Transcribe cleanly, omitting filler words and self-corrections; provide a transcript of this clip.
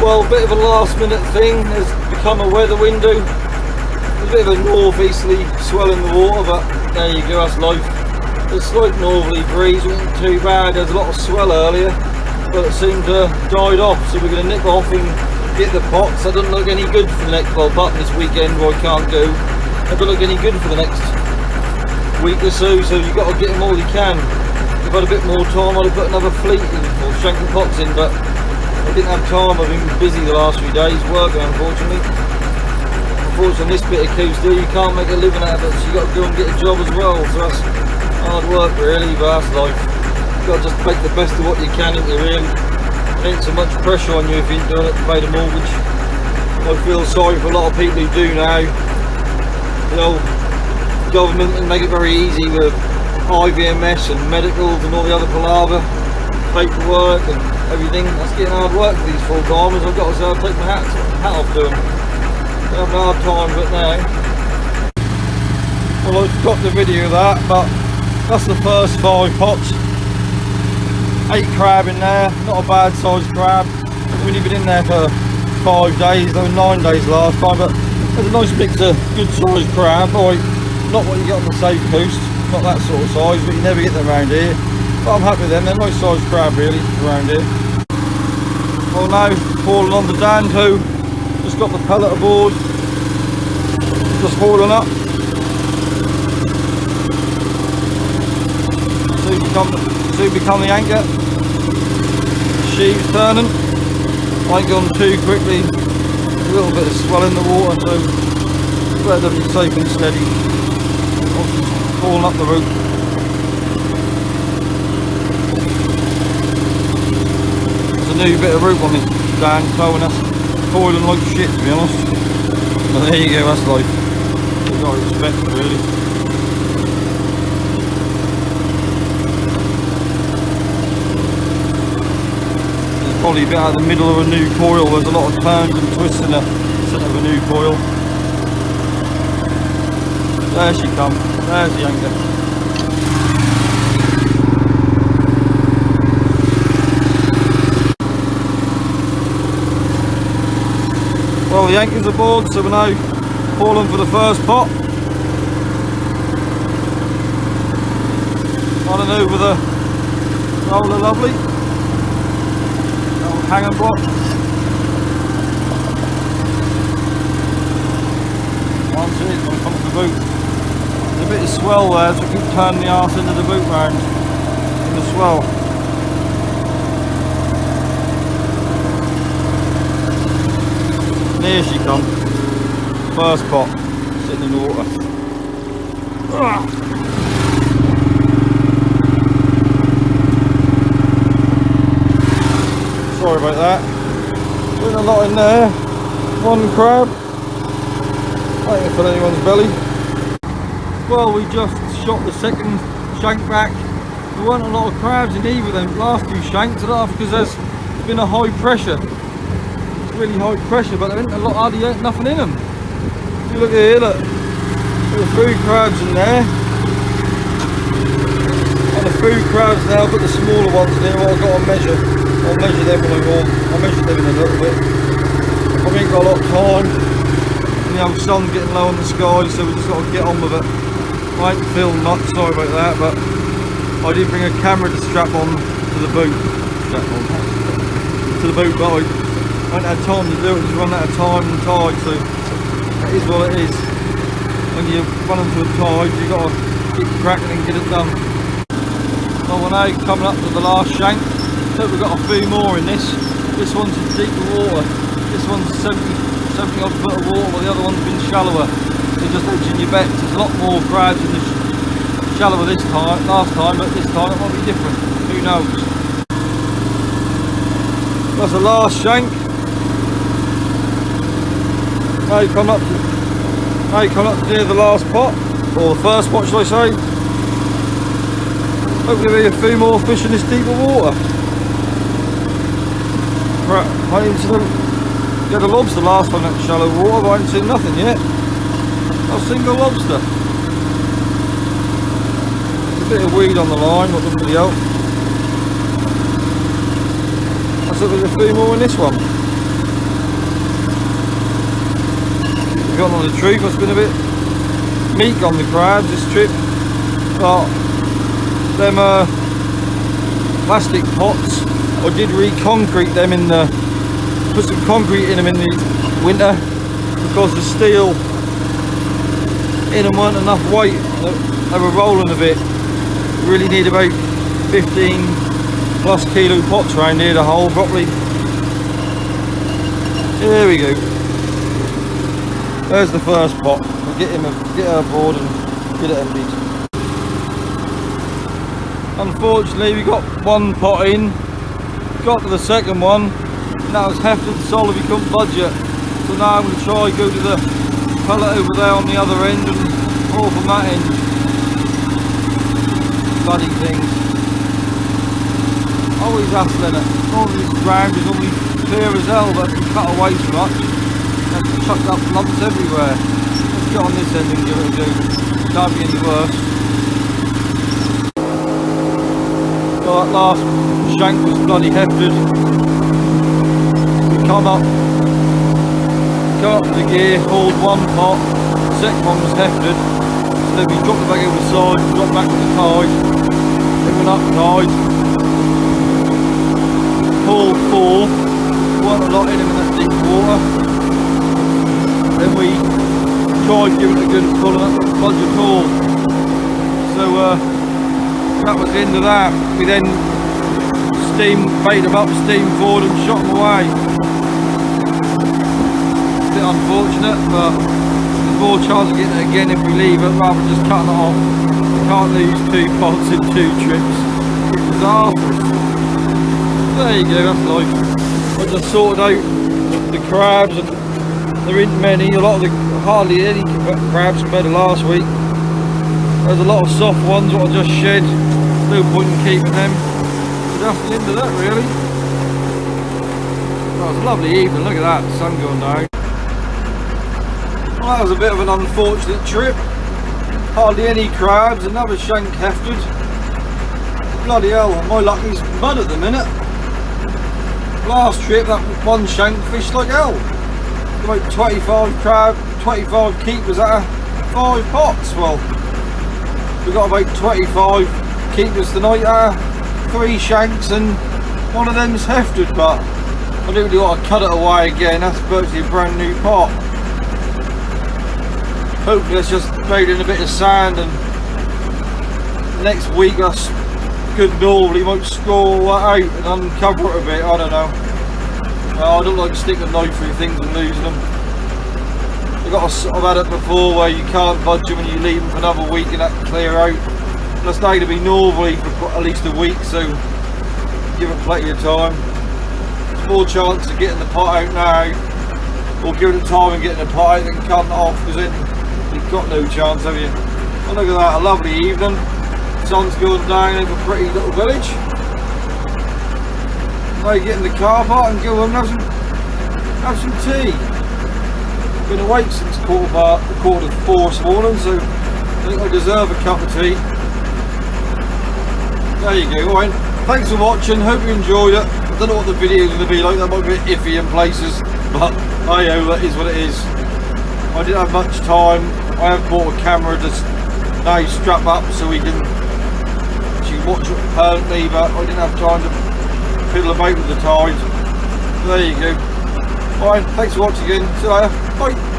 Well, a bit of a last minute thing. There's become a weather window. There's a bit of a northeasterly swell in the water, but there you go, that's life. The slight northerly breeze wasn't too bad. There's a lot of swell earlier, but it seemed to have died off, so we're going to nip off and get the pots. That doesn't look any good for the next, well, apart from this weekend where I can't go, that doesn't look any good for the next week or so, so you've got to get them all you can. If I'd had a bit more time, I'd have put another fleet in, or shank the pots in, but I didn't have time. I've been busy the last few days working, unfortunately. Unfortunately, on this bit of coast here, you can't make a living out of it, so you've got to go and get a job as well, so that's hard work really, but that's life. You've got to just make the best of what you can, ain't you, really? There ain't so much pressure on you if you ain't doing it to pay the mortgage. I feel sorry for a lot of people who do now. You know, government can make it very easy with IVMS and medicals and all the other palaver, paperwork and everything. That's getting hard work for these full-timers. I've got to say, I'll take my hat off to them. They're having a hard time of it now. Well, I've got the video of that, but that's the first 5 pots. 8 crab in there, not a bad sized crab. We've only been in there for 5 days, there were 9 days last time, but there's a nice mix of good sized crab. Not what you get on the safe coast, not that sort of size, but you never get them around here. But I'm happy with them, they're nice sized crab really around here. Well, now hauling on the Dan too, just got the pellet aboard, just hauling up. Soon become the anchor. Sheaves turning. Ain't gone too quickly. A little bit of swell in the water, so better to be safe and steady. Hauling up the rope. There's a new bit of rope on this Dan towing us. Coiling like shit, to be honest. But there you go, that's life. You've got to respect it, really. Probably a bit out of the middle of a new coil. There's a lot of turns and twists in the centre of a new coil. There she comes. There's the anchor. Well, the anchor's aboard, so we're now hauling for the first pot. Running over the roller lovely. Hanging block. Once it is, going to come to the boot. There's a bit of swell there, so I keep turning the arse into the boot round in the swell. And here she comes. First pot, sitting in the water. Ugh. Sorry about that. Putting a lot in there. 1 crab. I ain't gonna fill anyone's belly. Well, we just shot the second shank back. There weren't a lot of crabs in either of them last 2 shanks. I don't know because there's been a high pressure. It's really high pressure, but there ain't a lot, hardly ain't nothing in them. If you look here, look. There's 3 crabs in there. And the food crabs now, but the smaller ones in here, I've got to measure. I'll measure them when I warm. I'll measure them in a little bit. I ain't got a lot of time. The old sun's getting low in the sky, so we just got to get on with it. I ain't filmed much, sorry about that, but I did bring a camera to strap on to the boat. But I ain't had time to do it, just run out of time and tide, so that is what it is. When you run into a tide, you've got to keep cracking and get it done. Well, we're now coming up to the last shank. So we've got a few more in this. This one's in deeper water. This one's 70 odd foot of water, while the other one's been shallower. So just edging your bets. There's a lot more crabs in this shallower this time, last time, but this time it might be different. Who knows? That's the last shank. Now you come up to near the last pot, or the first pot, shall I say? Hopefully there'll be a few more fish in this deeper water. Right, I ain't seen a lobster last time in that shallow water, but I ain't seen nothing yet. Not a single lobster. There's a bit of weed on the line, but doesn't really help. Let's look at a few more in this one. We've got on the truth, it's been a bit meek on the crabs this trip, but them plastic pots, I did re-concrete them put some concrete in them in the winter because the steel in them weren't enough weight. They were rolling a bit. You really need about 15 plus kilo pots around here to hold properly. Here we go. There's the first pot. We'll get her aboard and get it emptied. Unfortunately, we got one pot in. Got to the second one, and that was Hefted solid. We couldn't budge it. So now I'm going to try go to the pellet over there on the other end and pull from that end. Bloody things. Always hassling it. Normally this ground is normally clear as hell, but if you cut away so much, there's chucked up lumps everywhere. Let's get on this end and give it a go. Can't be any worse. Well, that last shank was bloody hefted. We come up to the gear, hauled one pot, the second one was hefted. So then we dropped it back over the side, dropped back to the tide, then went up tide, hauled four, weren't a lot in them in that deep water. Then we tried giving it a good pull and that was budge at all. So that was the end of that. We then bait them up, steam forward and shot them away. A bit unfortunate, but there's more chance of getting it again if we leave it rather than just cutting it off. We can't lose 2 pots in 2 trips. It's disastrous. There you go, that's life. I just sorted out the crabs and there isn't many. Hardly any crabs compared to last week. There's a lot of soft ones that I just shed. No point in keeping them. So that's the end of that really. Well, it's a lovely evening, look at that, the sun going down. Well, that was a bit of an unfortunate trip. Hardly any crabs, another shank hefted. Bloody hell, my luck is mud at the minute. Last trip that one shank fished like hell. About 25 keepers out of 5 pots. Well, we got about 25 keepers tonight out of 3 shanks and one of them's hefted, but I don't really want to cut it away again. That's virtually a brand new pot. Hopefully it's just made in a bit of sand and next week us good normally might score that out and uncover it a bit. I don't know. I don't like to stick a knife through things and losing them. I've had it before where you can't budge them and you leave them for another week and that clear out. That's now to be northerly for at least a week, so give it plenty of time. There's more chance of getting the pot out now, or giving it time and getting the pot out than cutting it off, because then you've got no chance, have you? Oh, look at that, a lovely evening. The sun's going down over a pretty little village. Now get in the car park and go home and have some tea. Been awake since quarter to 4 this morning, so I think I deserve a cup of tea. There you go. Alright, thanks for watching, hope you enjoyed it. I don't know what the video is going to be like, that might be a bit iffy in places, but I know that is what it is. I didn't have much time. I have bought a camera just now strap up so we can actually watch it permanently, but I didn't have time to fiddle about with the tide. So there you go. Alright, thanks for watching again. See you later. Bye.